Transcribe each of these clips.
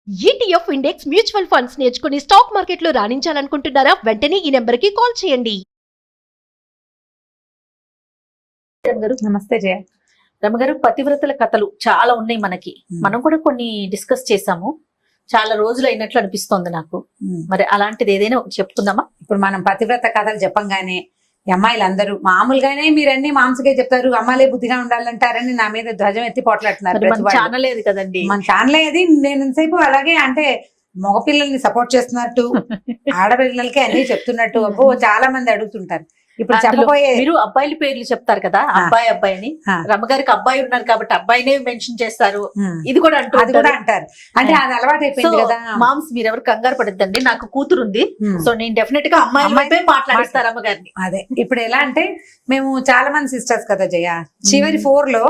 ETF index mutual funds నేర్చుకుని stock మార్కెట్లో రాణించాలనుకుంటున్నారా? వెంటనే ఈ నెంబర్కి కాల్ చేయండి. నమస్తే జయ. రమగారు, పతివ్రతల కథలు చాలా ఉన్నాయి మనకి. మనం కూడా కొన్ని డిస్కస్ చేసాము. చాలా రోజులు అయినట్లు అనిపిస్తోంది నాకు. మరి అలాంటిది ఏదైనా చెప్పుకుందామా? ఇప్పుడు మనం పతివ్రత కథలు చెప్పంగానే అమ్మాయిలందరూ మామూలుగానే మీరన్నీ మాంసకే చెప్తారు, అమ్మాయిలే బుద్ధిగా ఉండాలంటారని నా మీద ధ్వజం ఎత్తి పోట్లాడుతున్నారు. మన ఛానల్ ఏది కదండి, మన ఛానల్ అది. నేను ఎంతసేపు అలాగే అంటే మగపిల్లల్ని సపోర్ట్ చేస్తున్నట్టు ఆడపిల్లలకి అన్ని చెప్తున్నట్టు అబ్బో చాలా మంది అడుగుతుంటారు. ఇప్పుడు చెప్పబోయే మీరు అబ్బాయిల పేర్లు చెప్తారు కదా, అబ్బాయి అని. రమగారికి అబ్బాయి ఉన్నారు కాబట్టి అబ్బాయినే మెన్షన్ చేస్తారు. ఇది కూడా అంటారు. అంటే అది అలవాటు అయిపోయింది కదా. మామ్స్ మీరు ఎవరు కంగారు పడద్దండి, నాకు కూతురు ఉంది. సో నేను డెఫినెట్ గా అమ్మాయి మాట్లాడిస్తారు అమ్మగారిని. అదే ఇప్పుడు ఎలా అంటే మేము చాలా మంది సిస్టర్స్ కదా జయ. చివరి 4 లో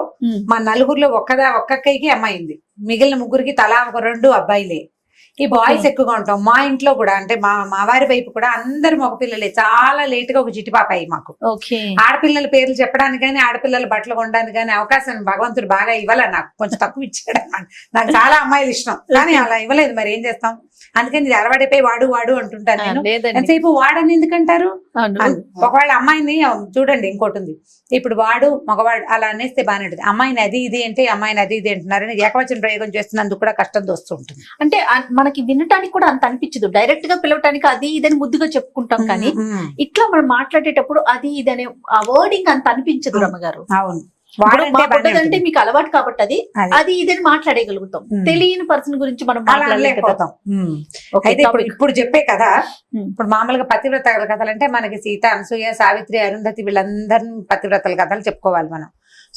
మా నలుగురిలో ఒక్కక్కకి అమ్మాయి ఉంది. మిగిలిన ముగ్గురికి తలా ఒక 2 అబ్బాయిలే. ఈ బాయ్స్ ఎక్కువగా ఉంటాం. మా ఇంట్లో కూడా అంటే మా వారి వైపు కూడా అందరు మగపిల్లలే. చాలా లేట్ గా ఒక చిట్టి పాప అయ్యి మాకు. ఆడపిల్లల పేర్లు చెప్పడానికి కానీ ఆడపిల్లల బట్టలు కొనడానికి కానీ అవకాశం భగవంతుడు బాగా ఇవ్వాల. నాకు కొంచెం తక్కువ ఇచ్చాడు. నాకు చాలా అమ్మాయిలు ఇష్టం కానీ అలా ఇవ్వలేదు. మరి ఏం చేస్తాం, అందుకని ఇది అలవాటైపోయి వాడు అంటుంటాను నేను. ఎంతసేపు వాడని ఎందుకంటారు? ఒకవేళ అమ్మాయిని చూడండి, ఇంకోటి ఉంది. ఇప్పుడు వాడు మగవాడు అలా అనేస్తే బాగానే ఉంటుంది. అమ్మాయిని అది ఇది అంటే అమ్మాయిని అది ఇది అంటున్నారని ఏకవచన ప్రయోగం చేస్తున్నందుకు కూడా కష్టం వస్తూ ఉంటుంది. అంటే మనకి వినటానికి కూడా అంత అనిపించదు. డైరెక్ట్ గా పిలవటానికి అది ఇదని ముద్దుగా చెప్పుకుంటాం కానీ ఇట్లా మనం మాట్లాడేటప్పుడు అది ఇదనే ఆ వర్డింగ్ అంత అనిపించదు రమ్మగారు. అవును, అంటే మీకు అలవాటు కాబట్టి అది ఇదని మాట్లాడగలుగుతాం. తెలియని పర్సన్ గురించి మనం మాట్లాడలేకపోతాం. అయితే ఇప్పుడు చెప్పే కదా, ఇప్పుడు మామూలుగా పతివ్రత కథలు అంటే మనకి సీత, అనసూయ, సావిత్రి, అరుంధతి వీళ్ళందరినీ పతివ్రతల కథలు చెప్పుకోవాలి. మనం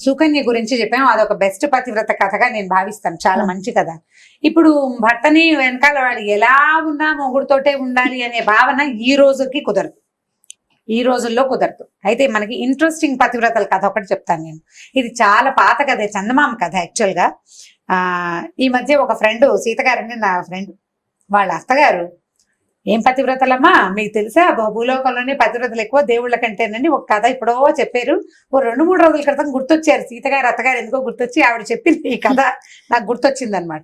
సుకన్య గురించి చెప్పాము. అదొక బెస్ట్ పతివ్రత కథగా నేను భావిస్తాను. చాలా మంచి కథ. ఇప్పుడు భర్తని వెనకాల వాడు ఎలా ఉన్నా మొగుడుతోటే ఉండాలి అనే భావన ఈ రోజుకి కుదరదు, ఈ రోజుల్లో కుదరదు. అయితే మనకి ఇంట్రెస్టింగ్ పతివ్రతల కథ ఒకటి చెప్తాను నేను. ఇది చాలా పాత కథ, చందమామ కథ. యాక్చువల్ గా ఈ మధ్య ఒక ఫ్రెండ్, సీత గారని నా ఫ్రెండ్, వాళ్ళ అత్తగారు ఏం పతివ్రతలమ్మా మీకు తెలుసా, భూలోకంలోనే పతివ్రతలు ఎక్కువ దేవుళ్ళ కంటేనని ఒక కథ ఇప్పుడో చెప్పారు. ఓ 2-3 రోజుల క్రితం గుర్తొచ్చారు సీతగారు, అత్తగారు ఎందుకో గుర్తొచ్చి ఆవిడ చెప్పింది ఈ కథ నాకు గుర్తొచ్చింది అనమాట.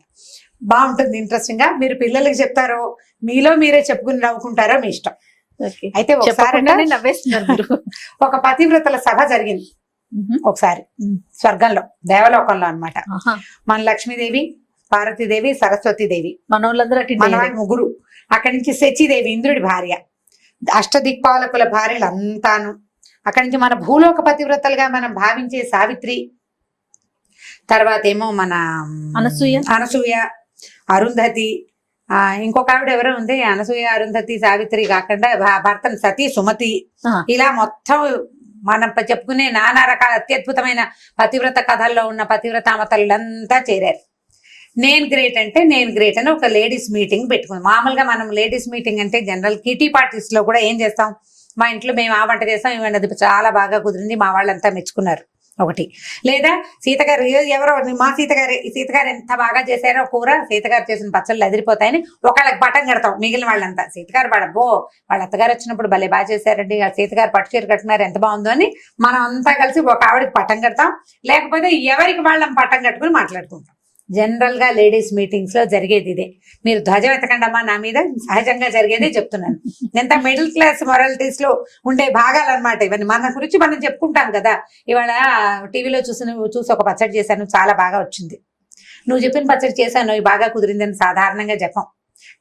బాగుంటుంది, ఇంట్రెస్టింగ్ గా. మీరు పిల్లలకి చెప్తారో మీలో మీరే చెప్పుకుని నవ్వుకుంటారో మీ ఇష్టం. అయితే ఒకసారి ఒక పతివ్రతల సభ జరిగింది ఒకసారి స్వర్గంలో, దేవలోకంలో అన్నమాట. మన లక్ష్మీదేవి, పార్వతీదేవి, సరస్వతీదేవి, మన ముగ్గురు. అక్కడి నుంచి శచీదేవి, ఇంద్రుడి భార్య, అష్టదిక్పాలకుల భార్యలు అంతాను. అక్కడి నుంచి మన భూలోక పతివ్రతలుగా మనం భావించే సావిత్రి, తర్వాత ఏమో మన అనసూయ, అరుంధతి, ఇంకొక ఆవిడ ఎవరో ఉంది. అనసూయ, అరుంధతి, సావిత్రి కాకుండా భర్తను సతీ, సుమతి, ఇలా మొత్తం మనం చెప్పుకునే నానా రకాల అత్యద్భుతమైన పతివ్రత కథల్లో ఉన్న పతివ్రతామతలంతా చేరారు. నేను గ్రేట్ అంటే నేను గ్రేట్ అని ఒక లేడీస్ మీటింగ్ పెట్టుకుంది. మామూలుగా మనం లేడీస్ మీటింగ్ అంటే జనరల్ కిటీ పార్టీస్ లో కూడా ఏం చేస్తాం, మా ఇంట్లో మేము ఆ వంట చేస్తాం, ఈ వంట చాలా బాగా కుదిరింది, మా వాళ్ళంతా మెచ్చుకున్నారు ఒకటి. లేదా సీతగారు ఎవరో మా సీతగారు ఎంత బాగా చేశారో కూర, సీతగారు చేసిన పచ్చళ్ళు అదిరిపోతాయని ఒకళ్ళకి పట్టం కడతాం. మిగిలిన వాళ్ళంతా సీతగారు వాళ్ళ అత్తగారు వచ్చినప్పుడు భలే బాగా చేశారండి, సీతగారు పట్టు చీర కట్టుకున్నారు ఎంత బాగుందో అని మనం అంతా కలిసి ఒక ఆవిడకి పట్టం కడతాం. లేకపోతే ఎవరికి వాళ్ళం పట్టం కట్టుకుని మాట్లాడుకుంటాం. జనరల్ గా లేడీస్ మీటింగ్స్ లో జరిగేది ఇదే. మీరు ధ్వజం ఎత్తకండమ్మా నా మీద, సహజంగా జరిగేదే చెప్తున్నాను. ఎంత మిడిల్ క్లాస్ మొరాలిటీస్ లో ఉండే భాగాలు అనమాట ఇవన్నీ. మన గురించి మనం చెప్పుకుంటాం కదా. ఇవాళ టీవీలో చూసి ఒక పచ్చడి చేశాను, చాలా బాగా వచ్చింది. నువ్వు చెప్పిన పచ్చడి చేశాను, బాగా కుదిరిందని సాధారణంగా చెప్పాం.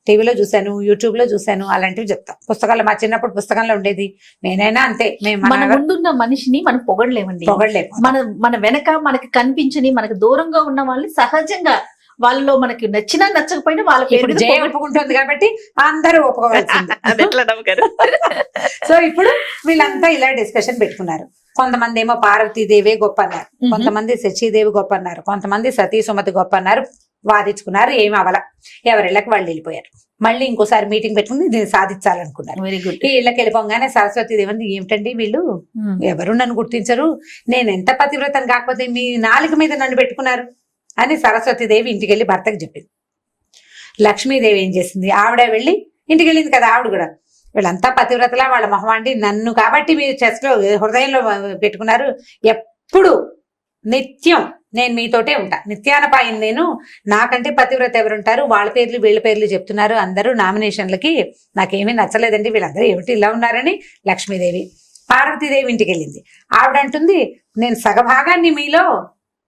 టీవీలో చూశాను, యూట్యూబ్ లో చూశాను, అలాంటివి చెప్తాం. పుస్తకాల్లో మా చిన్నప్పుడు పుస్తకంలో ఉండేది. నేనైనా అంతే. మన ముందున్న మనిషిని మనం పొగడలేము. మన వెనక మనకి కనిపించని, మనకి దూరంగా ఉన్న వాళ్ళని సహజంగా వాళ్ళలో మనకి నచ్చినా నచ్చకపోయినా వాళ్ళ పేరు జయ ఒప్పుకుంటుంది కాబట్టి అందరూ ఒప్పుకోవాల్సింది. సో ఇప్పుడు వీళ్ళంతా ఇలా డిస్కషన్ పెట్టుకున్నారు. కొంతమంది ఏమో పార్వతీదేవి గొప్ప అన్నారు, కొంతమంది శచీదేవి గొప్ప అన్నారు, కొంతమంది సతీ సుమతి గొప్ప అన్నారు. వాదించుకున్నారు, ఏమి అవల, ఎవరిళ్ళకి వాళ్ళు వెళ్ళిపోయారు. మళ్ళీ ఇంకోసారి మీటింగ్ పెట్టుకుని దీన్ని సాధించాలనుకున్నారు. Very good. ఈ ఇళ్ళకి వెళ్ళిపోగానే సరస్వతీదేవి ఏమిటండి వీళ్ళు ఎవరు నన్ను గుర్తించరు, నేను ఎంత పతివ్రతను కాకపోతే మీ నాలుక మీద నన్ను పెట్టుకున్నారు అని సరస్వతీదేవి ఇంటికి వెళ్ళి భర్తకు చెప్పింది. లక్ష్మీదేవి ఏం చేసింది, ఆవిడ వెళ్ళి ఇంటికి వెళ్ళింది కదా ఆవిడ కూడా, వీళ్ళంతా పతివ్రతలా వాళ్ళ మొహమాండి నన్ను కాబట్టి మీరు చెస్ట్ లో హృదయంలో పెట్టుకున్నారు, ఎప్పుడు నిత్యం నేను మీతోటే ఉంటా, నిత్యానపాయం నేను, నాకంటే పతివ్రత ఎవరుంటారు, వాళ్ళ పేర్లు వీళ్ళ పేర్లు చెప్తున్నారు అందరూ నామినేషన్లకి, నాకేమీ నచ్చలేదండి వీళ్ళందరూ ఏమిటి ఇలా ఉన్నారని. లక్ష్మీదేవి పార్వతీదేవి ఇంటికి వెళ్ళింది. ఆవిడ అంటుంది, నేను సగభాగాన్ని మీలో,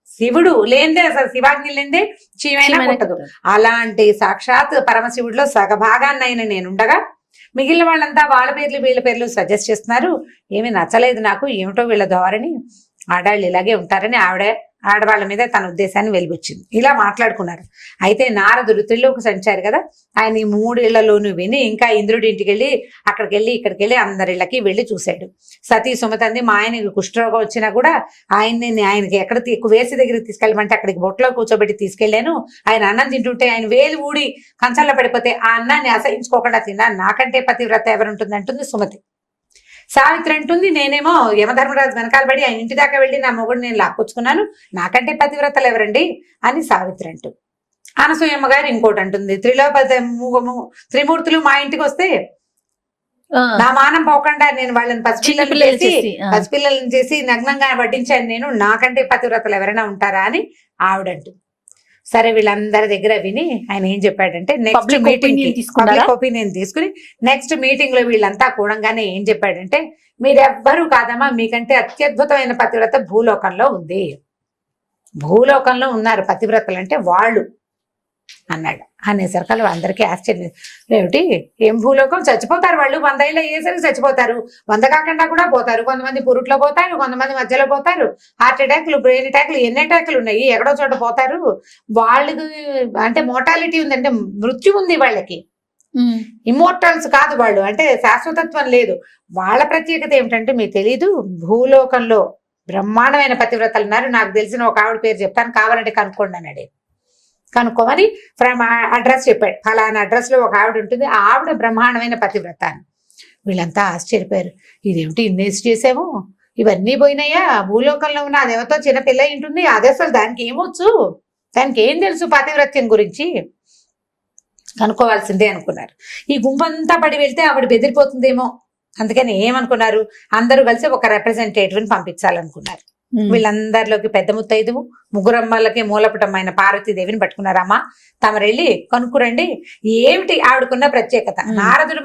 శివుడు లేందే అసలు శివాగ్ని లేందే చీమైనా పుట్టదు, అలాంటి సాక్షాత్ పరమశివుడిలో సగభాగాన్నైనా నేనుండగా మిగిలిన వాళ్ళంతా వాళ్ళ పేర్లు వీళ్ళ పేర్లు సజెస్ట్ చేస్తున్నారు, ఏమీ నచ్చలేదు నాకు, ఏమిటో వీళ్ళ ధోరణి, ఆడాళ్ళు ఇలాగే ఉంటారని ఆడవాళ్ళ మీద తన ఉద్దేశాన్ని వెలిబుచ్చింది. ఇలా మాట్లాడుకున్నారు. అయితే నారదుడు త్రిలోక సంచారి కదా, ఆయన ఈ 3 ఇళ్లలోనూ విని ఇంకా ఇంద్రుడి ఇంటికి వెళ్ళి అక్కడికి వెళ్ళి ఇక్కడికి వెళ్ళి అందరిళ్ళకి వెళ్ళి చూశాడు. సతీ సుమతంది మా ఆయనకి కుష్ఠరోగం వచ్చినా కూడా ఆయనకి ఎక్కడ వేసి దగ్గరికి తీసుకెళ్ళమంటే అక్కడికి బొట్లో కూర్చోబెట్టి తీసుకెళ్లాను. ఆయన అన్నం తింటుంటే ఆయన వేలు ఊడి కంచంలో పడిపోతే ఆ అన్నాన్ని అసహించుకోకుండా తిన్నా, నాకంటే పతివ్రత ఎవరుంటుంది అంటుంది సుమతి. సావిత్రి అంటుంది, నేనేమో యమధర్మరాజు వెనకాల పడి ఆయన ఇంటి దాకా వెళ్ళి నా మొగుడు నేను లాక్కొచ్చుకున్నాను, నాకంటే పతివ్రతలు ఎవరండి అని సావిత్రి అంటుంది. అనసూయమ్మ గారు ఇంకోటి అంటుంది, త్రిమూర్తులు మా ఇంటికి వస్తే నా మానం పోకుండా నేను వాళ్ళని పసిపిల్లలను చేసి నగ్నంగా వడ్డించాను నేను, నాకంటే పతివ్రతలు ఎవరైనా ఉంటారా అని ఆవిడంటుంది. సరే వీళ్ళందరి దగ్గర విని ఆయన ఏం చెప్పాడంటే నెక్స్ట్ మీటింగ్ పబ్లిక్ ఒపీనియన్ తీసుకుని నెక్స్ట్ మీటింగ్ లో వీళ్ళంతా కూడంగానే ఏం చెప్పాడంటే, మీరెవ్వరూ కాదమ్మా, మీకంటే అత్యద్భుతమైన పతివ్రత భూలోకంలో ఉంది, భూలోకంలో ఉన్నారు పతివ్రతలు అంటే వాళ్ళు అన్నాడు. అనేసరికి అందరికీ ఆశ్చర్యం, ఏమిటి ఏం భూలోకం, చచ్చిపోతారు వాళ్ళు, 100 ఏళ్ళు అయ్యేసరికి చచ్చిపోతారు, 100 కాకుండా కూడా పోతారు, కొంతమంది పురుట్లో పోతారు, కొంతమంది మధ్యలో పోతారు, హార్ట్ అటాక్లు బ్రెయిన్ అటాక్లు ఎన్ని అటాక్లు ఉన్నాయి, ఎక్కడో చోట పోతారు, వాళ్ళకి అంటే మోర్టాలిటీ ఉంది, అంటే మృత్యు ఉంది వాళ్ళకి, ఇమ్మోర్టల్స్ కాదు వాళ్ళు, అంటే శాశ్వతత్వం లేదు. వాళ్ళ ప్రత్యేకత ఏమిటంటే మీకు తెలీదు, భూలోకంలో బ్రహ్మాండమైన పతివ్రతలు ఉన్నారు, నాకు తెలిసిన ఒక ఆవిడ పేరు చెప్తాను కావాలంటే కనుక్కోండి అన్నాడు. కనుక్కోమని ఫ్రమ్ అడ్రస్ చెప్పాడు, ఫలానా అడ్రస్ లో ఒక ఆవిడ ఉంటుంది, ఆవిడ బ్రహ్మాండమైన పతివ్రత అని. వీళ్ళంతా ఆశ్చర్యపోయారు, ఇదేమిటి ఇన్నేసి చేసాము, ఇవన్నీ పోయినాయా, భూలోకంలో ఉన్న అదేవతో చిన్న పిల్ల ఉంటుంది, అదే అసలు దానికి ఏమొచ్చు, దానికి ఏం తెలుసు పతివ్రత్యం గురించి, కనుక్కోవాల్సిందే అనుకున్నారు. ఈ గుంపంతా పడి వెళ్తే ఆవిడ బెదిరిపోతుందేమో, అందుకని ఏమనుకున్నారు, అందరూ కలిసి ఒక రిప్రజెంటేటివ్ని పంపించాలనుకున్నారు. వీళ్ళందరిలోకి పెద్ద ముత్తైదువు, ముగ్గురమ్మలకి మూలపుటమైన పార్వతీదేవిని పట్టుకున్నారమ్మా, తమరెళ్ళి కనుక్కురండి ఏమిటి ఆవిడకున్న ప్రత్యేకత. నారదుడు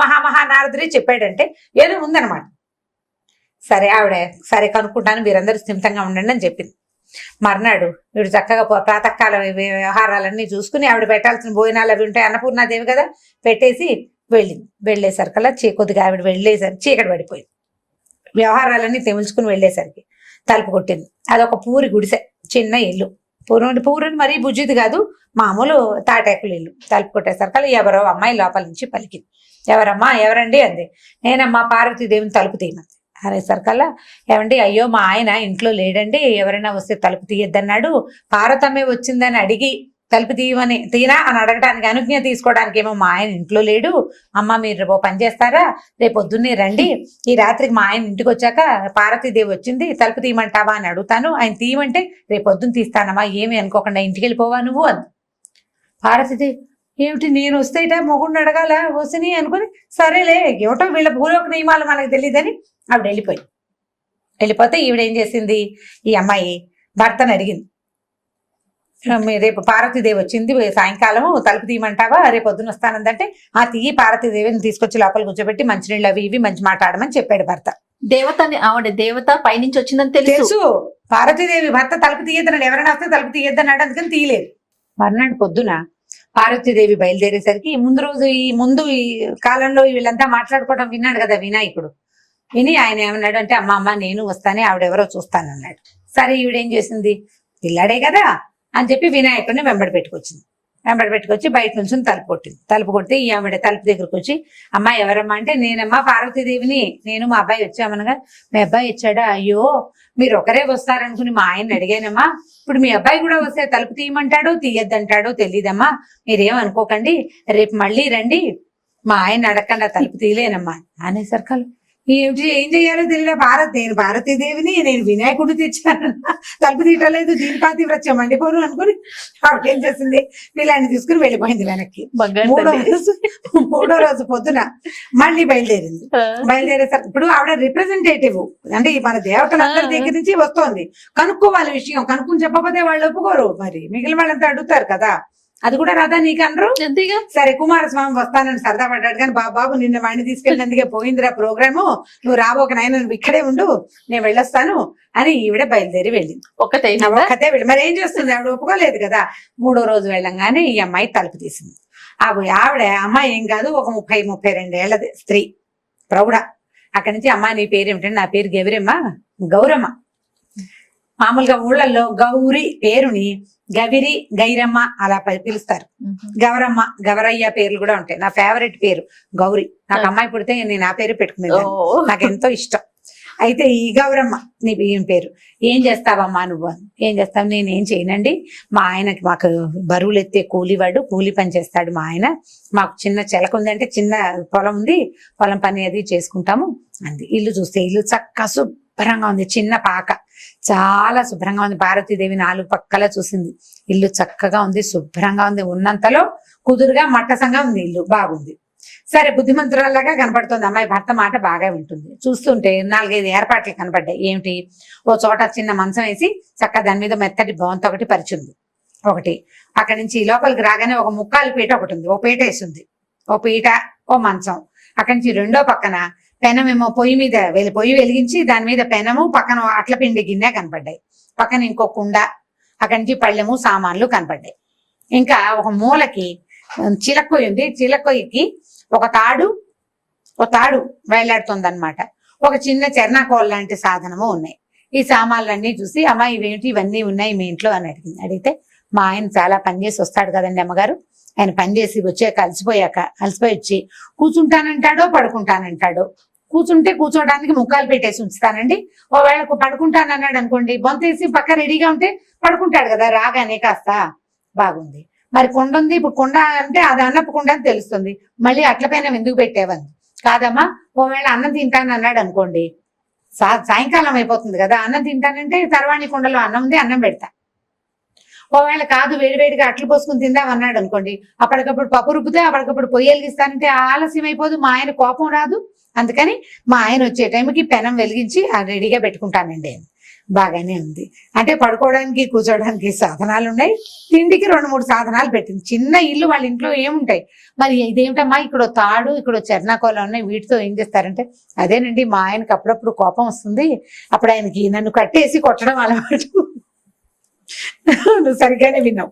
నారదుడే చెప్పాడంటే ఏదో ఉందన్నమాట. సరే ఆవిడ సరే కనుక్కుంటాను, మీరందరూ స్థిమితంగా ఉండండి అని చెప్పింది. మర్నాడు వీడు చక్కగా ప్రాతకాల వ్యవహారాలన్నీ చూసుకుని ఆవిడ పెట్టాల్సిన భోజనాలు అవి ఉంటాయి, అన్నపూర్ణాదేవి కదా, పెట్టేసి వెళ్ళింది. వెళ్ళేసరికల్లా కొద్దిగా ఆవిడ వెళ్ళేసరికి చీకటి పడిపోయింది. వ్యవహారాలన్నీ తెముల్చుకుని వెళ్ళేసరికి తలుపు కొట్టింది. అదొక పూరి గుడిసె, చిన్న ఇల్లు, పూరిని మరీ బుజ్జిది కాదు, మామూలు తాటాకులు ఇల్లు. తలుపు కొట్టేసరికి ఎవరో అమ్మాయి లోపల నుంచి పలికింది. ఎవరమ్మా, ఎవరండి అంది. నేనమ్మా పార్వతీదేవిని తలుపు తీయమంది. అనేసరికల్లా, ఏమండి అయ్యో మా ఆయన ఇంట్లో లేడండి, ఎవరైనా వస్తే తలుపు తీయద్దన్నాడు, పార్వతమ్మే వచ్చిందని అడిగి తలుపు తీయనా అని అడగడానికి అనుజ్ఞ తీసుకోవడానికి ఏమో మా ఆయన ఇంట్లో లేడు, అమ్మ మీరు రేపు పని చేస్తారా, రేపు పొద్దున్నే రండి, ఈ రాత్రికి మా ఆయన ఇంటికి వచ్చాక పార్వతీదేవి వచ్చింది తలుపు తీయమంటావా అని అడుగుతాను, ఆయన తీయమంటే రేపు పొద్దున్న తీస్తానమ్మా, ఏమి అనుకోకుండా ఇంటికి వెళ్ళిపోవా నువ్వు అంది. పార్వతీదేవి ఏమిటి నేను వస్తేట మొగుడిని అడగాల వసిని అనుకుని, సరేలే ఏమిటో వీళ్ళ భూలోక నియమాలు మనకు తెలియదని ఆవిడ వెళ్ళిపోతే ఈవిడ ఏం చేసింది, ఈ అమ్మాయి భర్తను అడిగింది, రేపు పార్వతీదేవి వచ్చింది సాయంకాలం తలుపు తీయమంటావా, రేపు పొద్దున వస్తానందంటే ఆ తీయి పార్వతీదేవిని తీసుకొచ్చి లోపల కూర్చోబెట్టి మంచినీళ్ళు అవి ఇవి మంచి మాట్లాడమని చెప్పాడు భర్త. ఆవిడ దేవత పైనుంచి వచ్చిందని తెలుసు. పార్వతీదేవి భర్త తలుపు తీయద్దన్నాడు, ఎవరైనా వస్తే తలుపు తీయద్దన్నాడు, అందుకని తీయలేదు. మర్నాడు పొద్దున పార్వతీదేవి బయలుదేరేసరికి ముందు ఈ కాలంలో వీళ్ళంతా మాట్లాడుకోవడం విన్నాడు కదా వినాయకుడు. విని ఆయన ఏమన్నాడు అంటే, అమ్మ నేను వస్తానే, ఆవిడెవరో చూస్తానన్నాడు. సరే ఈవిడేం చేసింది, పిల్లాడే కదా అని చెప్పి వినాయకుడిని వెంబడి పెట్టుకొచ్చి బయట నుంచి తలుపు కొట్టి ఈ ఆవిడ తలుపు దగ్గరకు వచ్చి, అమ్మ ఎవరమ్మా అంటే, నేనమ్మా పార్వతీదేవిని, నేను మా అబ్బాయి వచ్చామనగా, మీ అబ్బాయి వచ్చాడా, అయ్యో మీరు ఒకరే వస్తారనుకుని మా ఆయన్ని అడిగానమ్మా, ఇప్పుడు మీ అబ్బాయి కూడా వస్తే తలుపు తీయమంటాడో తీయద్దంటాడో తెలీదమ్మా, మీరేమనుకోకండి, రేపు మళ్ళీ రండి, మా ఆయన అడగకుండా తలుపు తీయలేనమ్మా అనేసరికి ఏం చెయ్యాలో తెలియదు. నేను భారతీదేవిని, నేను వినాయకుడు తెచ్చాను, తలుపు తీయటలేదు, దీని పాతివ్రత్యం మండిపోను అనుకుని ఆవిడ ఏం చేసింది, వీళ్ళని తీసుకుని వెళ్ళిపోయింది వెనక్కి. మూడో రోజు పొద్దున మళ్ళీ బయలుదేరింది. బయలుదేరేసరికి ఇప్పుడు ఆవిడ రిప్రజెంటేటివ్, అంటే మన దేవతలందరి దగ్గర నుంచి వస్తోంది. కనుక్కోవాలి విషయం, కనుక్కుని చెప్పకపోతే వాళ్ళు ఒప్పుకోరు, మరి మిగిలిన వాళ్ళంతా అడుగుతారు కదా. అది కూడా రాదా నీకు అనరు. సరే కుమారస్వామి వస్తానని సరదా పడ్డాడు, కానీ బాబు నిన్న వాడిని తీసుకెళ్ళినందుకే పోయిందిరా ప్రోగ్రాము, నువ్వు రాబోక నాయన నువ్వు ఇక్కడే ఉండు, నేను వెళ్ళొస్తాను అని ఈవిడ బయలుదేరి వెళ్ళింది. ఒక్కతే వెళ్ళి మరి ఏం చేస్తుంది, ఆవిడ ఒప్పుకోలేదు కదా. మూడో రోజు వెళ్ళంగానే ఈ అమ్మాయి తలుపు తీసింది. ఆవిడ అమ్మాయి ఏం కాదు, ఒక 30-32 ఏళ్ల స్త్రీ, ప్రౌఢ. అక్కడి నుంచి అమ్మ నీ పేరు ఏమిటంటే, నా పేరు గౌరమ్మ. మామూలుగా ఊళ్ళల్లో గౌరి పేరుని గవిరి, గైరమ్మ అలా పిలుస్తారు. గౌరమ్మ, గవరయ్య పేర్లు కూడా ఉంటాయి. నా ఫేవరెట్ పేరు గౌరి. నాకు అమ్మాయి పుడితే నేను ఆ పేరు పెట్టుకునేది, నాకు ఎంతో ఇష్టం. అయితే ఈ గౌరమ్మ నీ పేరు. ఏం చేస్తావమ్మా నువ్వు? ఏం చేస్తావు? నేనేం చేయనండి, మా ఆయనకి మాకు బరువులు ఎత్తే కూలివాడు, కూలి పని చేస్తాడు మా ఆయన. మాకు చిన్న చెలక ఉంది, అంటే చిన్న పొలం ఉంది, పొలం పని అది చేసుకుంటాము అంది. ఇల్లు చూస్తే ఇల్లు చక్క శుభ్రంగా ఉంది, చిన్న పాక, చాలా శుభ్రంగా ఉంది. భారతీదేవి 4 పక్కల చూసింది, ఇల్లు చక్కగా ఉంది, శుభ్రంగా ఉంది, ఉన్నంతలో కుదురుగా మట్టసంగా ఉంది, ఇల్లు బాగుంది. సరే బుద్ధిమంతురాల్లాగా కనపడుతుంది అమ్మాయి. భర్త మాట బాగా వింటుంది. చూస్తుంటే 4-5 ఏర్పాట్లు కనపడ్డాయి. ఏమిటి, ఓ చోట చిన్న మంచం వేసి చక్క దాని మీద మెత్తటి బొంత ఒకటి పరిచింది. ఒకటి అక్కడి నుంచి లోపలికి రాగానే ఒక ముక్కాలు పీట ఒకటి ఉంది, ఓ పీట వేసింది, ఓ పీట, ఓ మంచం. అక్కడి నుంచి రెండో పక్కన పెనమేమో పొయ్యి మీద పొయ్యి వెలిగించి దాని మీద పెనము, పక్కన అట్ల పిండి గిన్నె కనపడ్డాయి. పక్కన ఇంకో కుండ, అక్కడి నుంచి పళ్ళెము సామాన్లు కనపడ్డాయి. ఇంకా ఒక మూలకి చిలక్కొయ్యి ఉంది, చిలక్కొయ్యికి ఒక తాడు వేలాడుతుంది అనమాట. ఒక చిన్న చెర్నాకోల్ లాంటి సాధనము ఉన్నాయి. ఈ సామాన్లన్నీ చూసి అమ్మ ఇవేంటి, ఇవన్నీ ఉన్నాయి మీ ఇంట్లో అని అడిగింది. అడిగితే మా ఆయన చాలా పనిచేసి వస్తాడు కదండి అమ్మగారు, ఆయన పనిచేసి వచ్చాక అలసిపోయి వచ్చి కూర్చుంటానంటాడో పడుకుంటానంటాడో. కూర్చుంటే కూర్చోడానికి ముక్కాలు పెట్టేసి ఉంచుతానండి. ఒకవేళ పడుకుంటానన్నాడు అనుకోండి, బొంతేసి పక్క రెడీగా ఉంటే పడుకుంటాడు కదా రాగానే. కాస్త బాగుంది. మరి కుండ ఉంది, ఇప్పుడు కుండ అంటే అది అన్నపు కుండ అని తెలుస్తుంది. మళ్ళీ అట్ల పైన ఎందుకు పెట్టేవని. కాదమ్మా, ఒకవేళ అన్నం తింటాను అన్నాడు అనుకోండి, సాయంకాలం అయిపోతుంది కదా, అన్నం తింటానంటే తర్వాణి కుండలో అన్నం ఉంది, అన్నం పెడతా. ఒకవేళ కాదు వేడివేడిగా అట్లు పోసుకుని తిందాం అన్నాడు అనుకోండి, అప్పటికప్పుడు పప్పు రుబ్బితే అప్పటికప్పుడు పొయ్యి వెలిగిస్తానంటే ఆలస్యం అయిపోదు, మా ఆయన కోపం రాదు. అందుకని మా ఆయన వచ్చే టైంకి పెనం వెలిగించి రెడీగా పెట్టుకుంటానండి. బాగానే ఉంది. అంటే పడుకోవడానికి కూర్చోడానికి సాధనాలు ఉన్నాయి, తిండికి 2-3 సాధనాలు పెట్టింది. చిన్న ఇల్లు, వాళ్ళ ఇంట్లో ఏముంటాయి. మరి ఇదేమిటమ్మా, ఇక్కడ తాడు, ఇక్కడ చెర్నాకోలు ఉన్నాయి, వీటితో ఏం చేస్తారంటే, అదేనండి మా ఆయనకి అప్పుడప్పుడు కోపం వస్తుంది, అప్పుడు ఆయనకి నన్ను కట్టేసి కొట్టడం అలవాటు. నువ్వు సరిగ్గానే విన్నావు,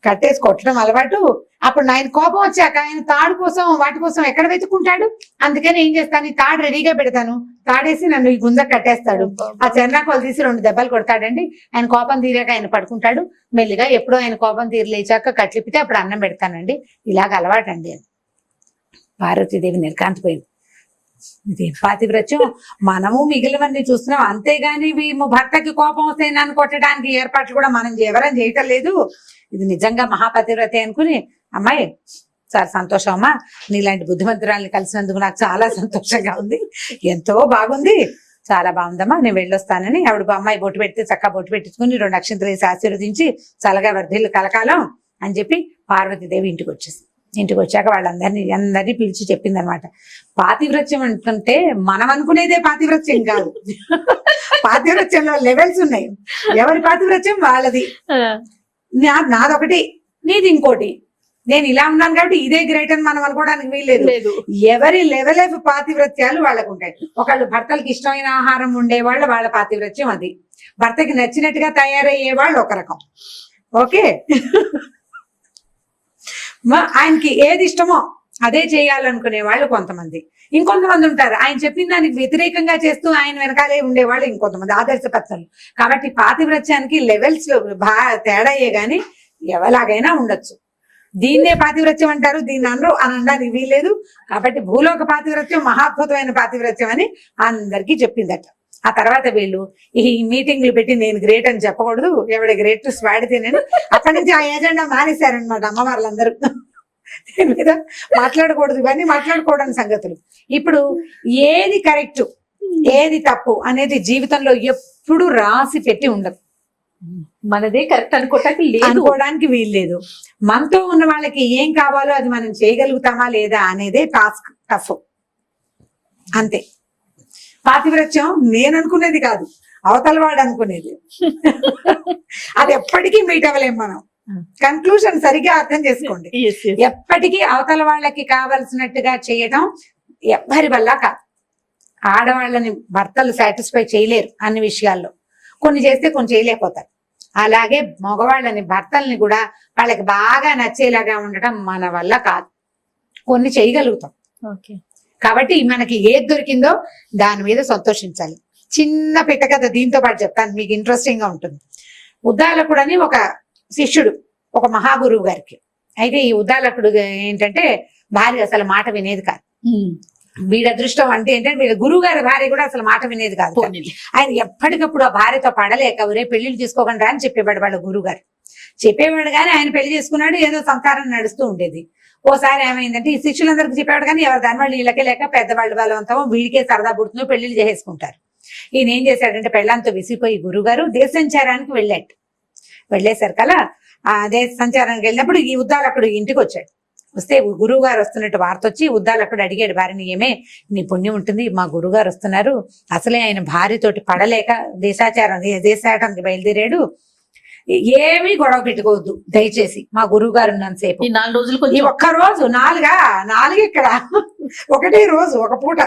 కట్టేసి కొట్టడం అలవాటు. అప్పుడు ఆయన కోపం వచ్చాక ఆయన తాడు కోసం వాటి కోసం ఎక్కడ వెతుక్కుంటాడు. అందుకని ఏం చేస్తాను, ఈ తాడు రెడీగా పెడతాను, తాడేసి నన్ను ఈ గుంజ కట్టేస్తాడు. ఆ చెర్నాకోలు తీసి 2 దెబ్బలు కొడతాడండి. ఆయన కోపం తీరాక ఆయన పడుకుంటాడు. మెల్లిగా ఎప్పుడో ఆయన కోపం తీరలేచాక కట్లిపితే అప్పుడు అన్నం పెడతానండి. ఇలాగ అలవాటండి అని. పార్వతీదేవి నిర్కాంతిపోయింది. ఇది పాతివ్రత్యం. మనము మిగిలినవన్నీ చూస్తున్నాం, అంతేగాని భర్తకి కోపం వస్తే నన్ను కొట్టడానికి ఏర్పాట్లు కూడా మనం ఎవరని చేయటం లేదు. ఇది నిజంగా మహాపతివ్రతే అనుకుని, అమ్మాయి చాలా సంతోషం అమ్మా, నీలాంటి బుద్ధిమంతురాల్ని కలిసినందుకు నాకు చాలా సంతోషంగా ఉంది, ఎంతో బాగుంది, చాలా బాగుందమ్మా, నేను వెళ్ళొస్తానని ఆవిడ అమ్మాయి బొట్టు పెడితే చక్కగా బొట్టు పెట్టించుకుని 2 అక్షంతలు వేసి ఆశీర్వదించి చల్లగా వర్ధిల్లు కలకాలం అని చెప్పి పార్వతీదేవి ఇంటికి వచ్చేసింది. ఇంటికి వచ్చాక అందరినీ పిలిచి చెప్పింది అనమాట. పాతివ్రత్యం అంటుంటే మనం అనుకునేదే పాతివ్రత్యం కాదు, పాతివ్రత్యంలో లెవెల్స్ ఉన్నాయి. ఎవరి పాతివ్రత్యం వాళ్ళది. నాదొకటి, నీది ఇంకోటి. నేను ఇలా ఉన్నాను కాబట్టి ఇదే గ్రేట్ అని మనం అనుకోవడానికి వీల్లేదు. ఎవరి లెవెల్ ఆఫ్ పాతివ్రత్యాలు వాళ్ళకు ఉంటాయి. ఒకళ్ళు భర్తలకి ఇష్టమైన ఆహారం ఉండేవాళ్ళు, వాళ్ళ పాతివ్రత్యం అది. భర్తకి నచ్చినట్టుగా తయారయ్యే వాళ్ళు ఒక రకం. ఓకే, ఆయనకి ఏది ఇష్టమో అదే చేయాలనుకునే వాళ్ళు కొంతమంది. ఇంకొంతమంది ఉంటారు ఆయన చెప్పిన దానికి వ్యతిరేకంగా చేస్తూ ఆయన వెనకాలే ఉండేవాళ్ళు ఇంకొంతమంది, ఆదర్శపత్రులు. కాబట్టి పాతివ్రత్యానికి లెవెల్స్ తేడాయే గాని ఎవలాగైనా ఉండొచ్చు. దీన్నే పాతివ్రత్యం అంటారు, దీన్ని అనరు అని అనడానికి వీల్లేదు. కాబట్టి భూలోక పాతివ్రత్యం మహాద్భుతమైన పాతివ్రత్యం అని అందరికీ చెప్పిందట. ఆ తర్వాత వీళ్ళు ఈ మీటింగ్లు పెట్టి నేను గ్రేట్ అని చెప్పకూడదు, ఎవడి గ్రేట్ స్వాడితేనని అక్కడి నుంచి ఆ ఏజెండా మానేశారనమాట అమ్మవార్లందరూ. దీని మీద మాట్లాడకూడదు, ఇవన్నీ మాట్లాడకూడని సంగతులు. ఇప్పుడు ఏది కరెక్ట్ ఏది తప్పు అనేది జీవితంలో ఎప్పుడు రాసి పెట్టి ఉండదు. మనదే కరెక్ట్ అనుకోవటానికి లేదు, అనుకోవడానికి వీల్లేదు. మనతో ఉన్న వాళ్ళకి ఏం కావాలో అది మనం చేయగలుగుతామా లేదా అనేదే టాస్క్, టఫ్, అంతే. పాతివ్రత్యం నేను అనుకునేది కాదు, అవతల వాడు అనుకునేది. అది ఎప్పటికీ మీట్ అవ్వలేం మనం. కన్క్లూజన్ సరిగ్గా అర్థం చేసుకోండి. ఎప్పటికీ అవతల వాళ్ళకి కావలసినట్టుగా చేయడం ఎవ్వరి వల్ల కాదు. ఆడవాళ్ళని భర్తలు సాటిస్ఫై చేయలేరు అన్ని విషయాల్లో, కొన్ని చేస్తే కొన్ని చేయలేకపోతారు. అలాగే మగవాళ్ళని భర్తల్ని కూడా వాళ్ళకి బాగా నచ్చేలాగా ఉండటం మన వల్ల కాదు, కొన్ని చేయగలుగుతాం. కాబట్టి మనకి ఏది దొరికిందో దాని మీద సంతోషించాలి. చిన్న పిట్ట కథ దీంతో పాటు చెప్తాను, మీకు ఇంట్రెస్టింగ్ గా ఉంటుంది. ఉద్దాలకుడు అని ఒక శిష్యుడు ఒక మహాగురువు గారికి. అయితే ఈ ఉద్దాలకుడు ఏంటంటే భార్య అసలు మాట వినేది కాదు. వీడి అదృష్టం అంటే ఏంటంటే వీడి గురువు గారి భార్య కూడా అసలు మాట వినేది కాదు. ఆయన ఎప్పటికప్పుడు ఆ భార్యతో పడలేక ఒరే పెళ్లిళ్ళు తీసుకోకుండా అని చెప్పేవాడు వాళ్ళ గురువు గారు. చెప్పేవాడు కానీ ఆయన పెళ్లి చేసుకున్నాడు, ఏదో సంసారం నడుస్తూ ఉండేది. ఓసారి ఏమైందంటే ఈ శిష్యులందరికీ చెప్పేవాడు కానీ ఎవరు దాని వాళ్ళు వీళ్ళకే లేక పెద్దవాళ్ళు బలవంతం వీడికే సరదా పుడుతుందో పెళ్లిళ్ళు చేసేసుకుంటారు. ఈయన ఏం చేశాడంటే పెళ్ళంతో విసిపోయి గురుగారు దేశ సంచారానికి వెళ్ళేసరి కల్లా ఆ దేశ సంచారానికి వెళ్ళినప్పుడు ఈ ఉద్దాలకుడు ఇంటికి వచ్చాడు. వస్తే గురువు గారు వస్తున్నట్టు వార్త వచ్చి ఉద్దాలకుడు అడిగాడు భార్యని, ఏమే నీ పుణ్యం ఉంటుంది, మా గురువు గారు వస్తున్నారు, అసలే ఆయన భార్యతోటి పడలేక దేశాటానికి బయలుదేరాడు, ఏమీ గొడవ పెట్టుకోవద్దు దయచేసి, మా గురువు గారు ఉన్నంతసేపు 4 రోజులు ఈ ఒక్క రోజు 4 ఇక్కడ ఒకటే రోజు ఒక పూట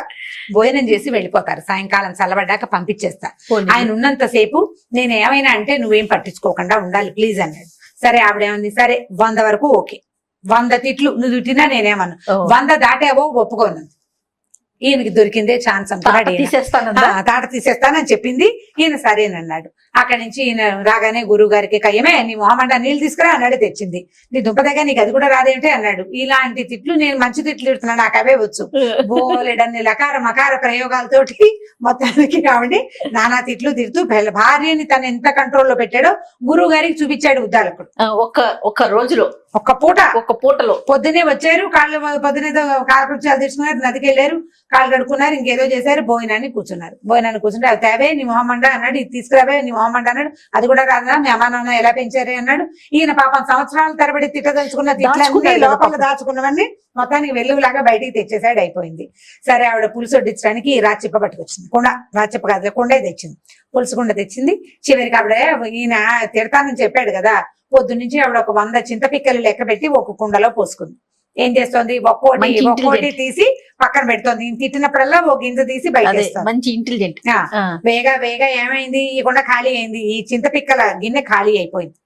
భోజనం చేసి వెళ్ళిపోతారు, సాయంకాలం చల్లబడ్డాక పంపించేస్తా, ఆయన ఉన్నంతసేపు నేను ఏమైనా అంటే నువ్వేం పట్టించుకోకుండా ఉండాలి ప్లీజ్ అన్నాడు. సరే ఆవిడేమంది, సరే 100 వరకు ఓకే, 100 తిట్లు నువ్వు తిట్టినా నేనేమన్నా, 100 దాటేవో ఒప్పుకోను. ఈయనకి దొరికిందే ఛాన్స్ అనుకున్నాడు, తాట తీసేస్తానని చెప్పింది. ఈయన సరేనన్నాడు. అక్కడి నుంచి ఈయన రాగానే గురువు గారికి కయ్యమే నీ మొహమంట నీళ్ళు తీసుకురా అన్నాడు, తెచ్చింది. నీ దుంపదగా నీకు అది కూడా రాదేంటే అన్నాడు. ఇలాంటి తిట్లు నేను మంచి తిట్లు తిడుతున్నాను, నాకు అవే వచ్చు. బోలెడన్ని లకార మకార ప్రయోగాలతోటి మొత్తానికి కాబట్టి నానా తిట్లు తిడుతూ భార్యని తను ఎంత కంట్రోల్లో పెట్టాడో గురువు గారికి చూపించాడు ఉద్దాలకుడు. ఒక్క రోజులో ఒక్క పూటలో పొద్దునే వచ్చారు, పొద్దునే కాలకృత్యాలు తెచ్చుకున్నారు, నదికి వెళ్ళారు, కాళ్ళు కడుక్కున్నారు, ఇంకేదో చేశారు, భోజనాన్ని కూర్చుంటే అది తేవే నీ మొహమండ అన్నాడు, ఇది తీసుకురావే నీ మొహమండ అన్నాడు, అది కూడా రాదా మీ అమ్మా నాన్న ఎలా పెంచారే అన్నాడు. ఈయన పాపం సంవత్సరాల తరబడి తిట్టదలుచుకున్న తిట్లన్నీ లోపల దాచుకున్నవన్నీ మొత్తానికి వెలుగులాగా బయటికి తెచ్చేసాడు, అయిపోయింది. సరే ఆవిడ పులుసు వడ్డించడానికి రాచిప్ప పట్టుకొచ్చింది, రాచిప్ప కాదు కొండే తెచ్చింది, పులుసు కుండ తెచ్చింది. చివరికి ఆవిడ ఈయన తిడతానని చెప్పాడు కదా, పొద్దు నుంచి ఆవిడ ఒక 100 చింతపిక్కలు లెక్క పెట్టి ఒక కుండలో పోసుకుంది. ఏం చేస్తోంది, ఒక్కోటి తీసి పక్కన పెడుతోంది. తిట్టినప్పుడల్లా ఒక గింజ తీసి బయట మంచి ఇంటెలిజెంట్. వేగా ఏమైంది, ఈ కుండ ఖాళీ అయింది, ఈ చింతపిక్కల గిన్నె ఖాళీ అయిపోయింది.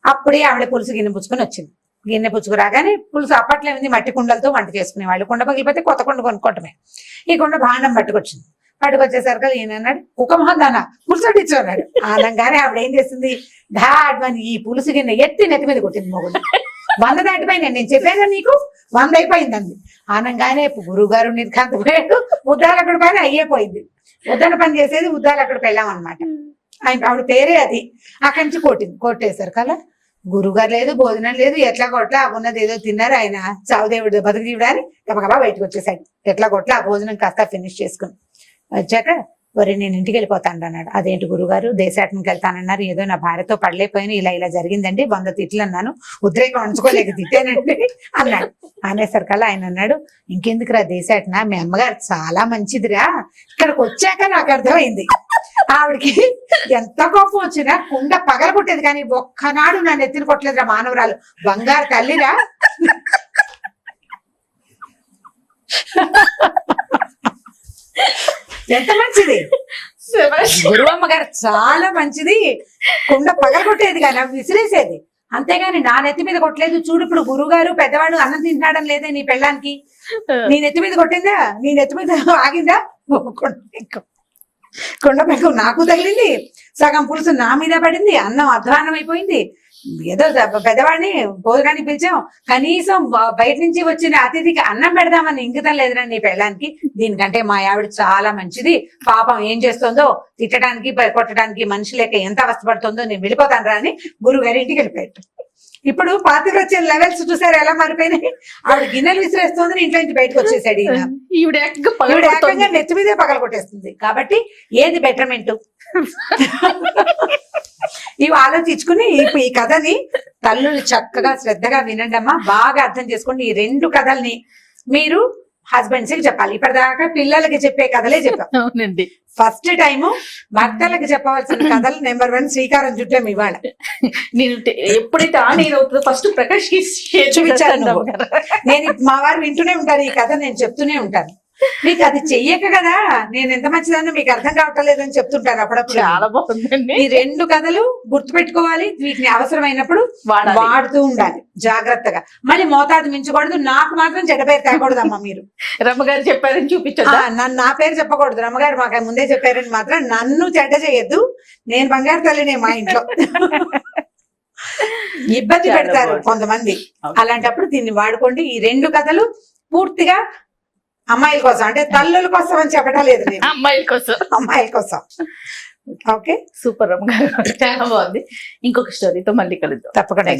అప్పుడే ఆవిడ పులుసు గిన్నె పుచ్చుకొని వచ్చింది. గిన్నె పుచ్చుకు రాగానే పులుసు అప్పట్లో ఉంది మట్టి కుండలతో వంట చేసుకునేవాళ్ళు, కుండ పగిలిపోతే కొత్త కుండ కొనుక్కోవటమే. ఈ కుండ భాండం పట్టుకొచ్చింది. పట్టుకొచ్చేసరికి ఈయన అన్నాడు కుక్కమోహన్ పులుసు వడ్డించు అన్నాడు. అనగానే ఆవిడ ఏం చేసింది, ఢాడ్ అని ఈ పులుసు గిన్నె ఎత్తి నెత్తి మీద కొట్టింది. మొగుడు 100 దాటిపోయింది, నేను చెప్పాను నీకు 100 అయిపోయిందండి. అనగానే గురువు గారు నిర్ఘాంతపోయాడు, ఉద్దాలకుడి పని అయ్యేపోయింది. ఉద్దన పని చేసేది ఉద్దాలకుడి పెళ్ళాం అనమాట. ఆవిడ పేరే అది. అక్కడి నుంచి కొట్టేశారు కదా, గురువుగారు లేదు, భోజనం లేదు, ఎట్లా కొట్లా ఉన్నది ఏదో తిన్నారు. ఆయన చావుదేవుడు బతుకు తీయడానికి గబగబా బయటకు వచ్చేసాడు. ఎట్లా కొట్లా ఆ భోజనం కాస్త ఫినిష్ చేసుకుని వచ్చాక వరి నేను ఇంటికి వెళ్ళిపోతాను అన్నాడు. అదేంటి గురుగారు దేశాటనికి వెళ్తానన్నారు, ఏదో నా భార్యతో పడలేకపోయినా ఇలా జరిగిందండి, 100 తిట్లు అన్నాను, ఉద్రేకం ఉంచుకోలేక తిట్టానండి అన్నాడు. అనేసరికల్లా ఆయన అన్నాడు, ఇంకెందుకురా దేశాటన, మీ అమ్మగారు చాలా మంచిదిరా, ఇక్కడికి వచ్చాక నాకు అర్థమైంది ఆవిడకి ఎంత కోపం వచ్చినా కుండ పగల కొట్టేది కానీ ఒక్కనాడు నన్ను ఎత్తిన కొట్టలేదురా, మానవరాలు బంగారు తల్లిరా. ఎంత మంచిది గురువమ్మ గారు, చాలా మంచిది, కుండ పగలగొట్టేది కానీ అవి విసిరేసేది, అంతేగాని నా నెత్తి మీద కొట్టలేదు. చూడు ఇప్పుడు గురువు గారు పెద్దవాడు అన్నం తింటాడం లేదే నీ పెళ్ళానికి, నీ నెత్తి మీద కొట్టిందా, నీ నెత్తి మీద ఆగిందా, కుండ పెంకు నాకు తగిలింది, సగం పులుసు నా మీద పడింది, అన్నం అధ్వానం అయిపోయింది. ఏదో పెద్దవాడిని భోజనానికి పిలిచాం, కనీసం బయట నుంచి వచ్చిన అతిథికి అన్నం పెడదామని ఇంగితం లేదురా నీ పెళ్ళానికి. దీనికంటే మా ఆవిడ చాలా మంచిది, పాపం ఏం చేస్తుందో తిట్టడానికి కొట్టడానికి మనిషి లేక ఎంత అవస్థపడుతుందో, నేను వెళ్ళిపోతాను రా అని గురువు గారి ఇంటికి వెళ్ళిపోయాడు. ఇప్పుడు పాతివ్రత్యం లెవెల్స్ చూసారు ఎలా మారిపోయినాయి. ఆవిడ గిన్నెలు విసిరేస్తుంది, ఇంట్లో నుంచి బయటకు వచ్చేసాడు ఈయన. ఈవిడ ఏకంగా ఈవిడ పగలగొడుతోంది. ఏకంగా నెత్తి మీదే పగల కొట్టేస్తుంది. కాబట్టి ఏది బెటర్మెంట్ ఇవి ఆలోచించుకుని ఈ కథని తల్లులు చక్కగా శ్రద్ధగా వినండి అమ్మా, బాగా అర్థం చేసుకోండి. ఈ రెండు కథల్ని మీరు హస్బెండ్స్ కి చెప్పాలి. ఇప్పటిదాకా పిల్లలకి చెప్పే కథలే చెప్పాం. అవునండి. ఫస్ట్ టైము భర్తలకు చెప్పవలసిన కథలు నెంబర్ 1 శ్రీకారం చుట్టాం ఇవాళ. నేను ఎప్పుడైతే ఆన్ ఎయిర్ అవుతుందో ఫస్ట్ ప్రకాష్ కి షేర్ చూపించాను చేస్తాను నువ్వు. నేను మా వారు వింటూనే ఉంటారు ఈ కథ, నేను చెప్తూనే ఉంటాను. మీకు అది చెయ్యక కదా నేను ఎంత మంచిదాన్ని మీకు అర్థం కావటం లేదని చెప్తుంటాను అప్పుడప్పుడు. చాలా బాగుందండి. ఈ రెండు కథలు గుర్తుపెట్టుకోవాలి, వీటిని అవసరమైనప్పుడు వాడాలి. వాడుతూ ఉండాలి జాగ్రత్తగా. మళ్ళీ మోతాదు మించకూడదు. నాకు మాత్రం చెడ్డ పేరు తేకూడదమ్మా మీరు. రమ్మగారు చెప్పారని చూపించదా? నన్ను నా పేరు చెప్పకూడదు. రమ్మగారు మాకు ముందే చెప్పారని మాత్రం నన్ను చెడ్డ చేయొద్దు. నేను బంగారు తల్లినే మా ఇంట్లో. ఇబ్బంది చాలా పెడతారు బాగుంది. కొంతమంది. Okay. అలాంటప్పుడు దీన్ని వాడుకోండి. ఈ రెండు కథలు పూర్తిగా అమ్మాయిల కోసం, అంటే తల్లుల కోసం అని చెప్పడం లేదు నేను, అమ్మాయిల కోసం. అమ్మాయిల కోసం. ఓకే, సూపర్ రమ్మగారు, చాలా బాగుంది. ఇంకొక స్టోరీతో మళ్ళీ కలుద్దాం. తప్పకుండా.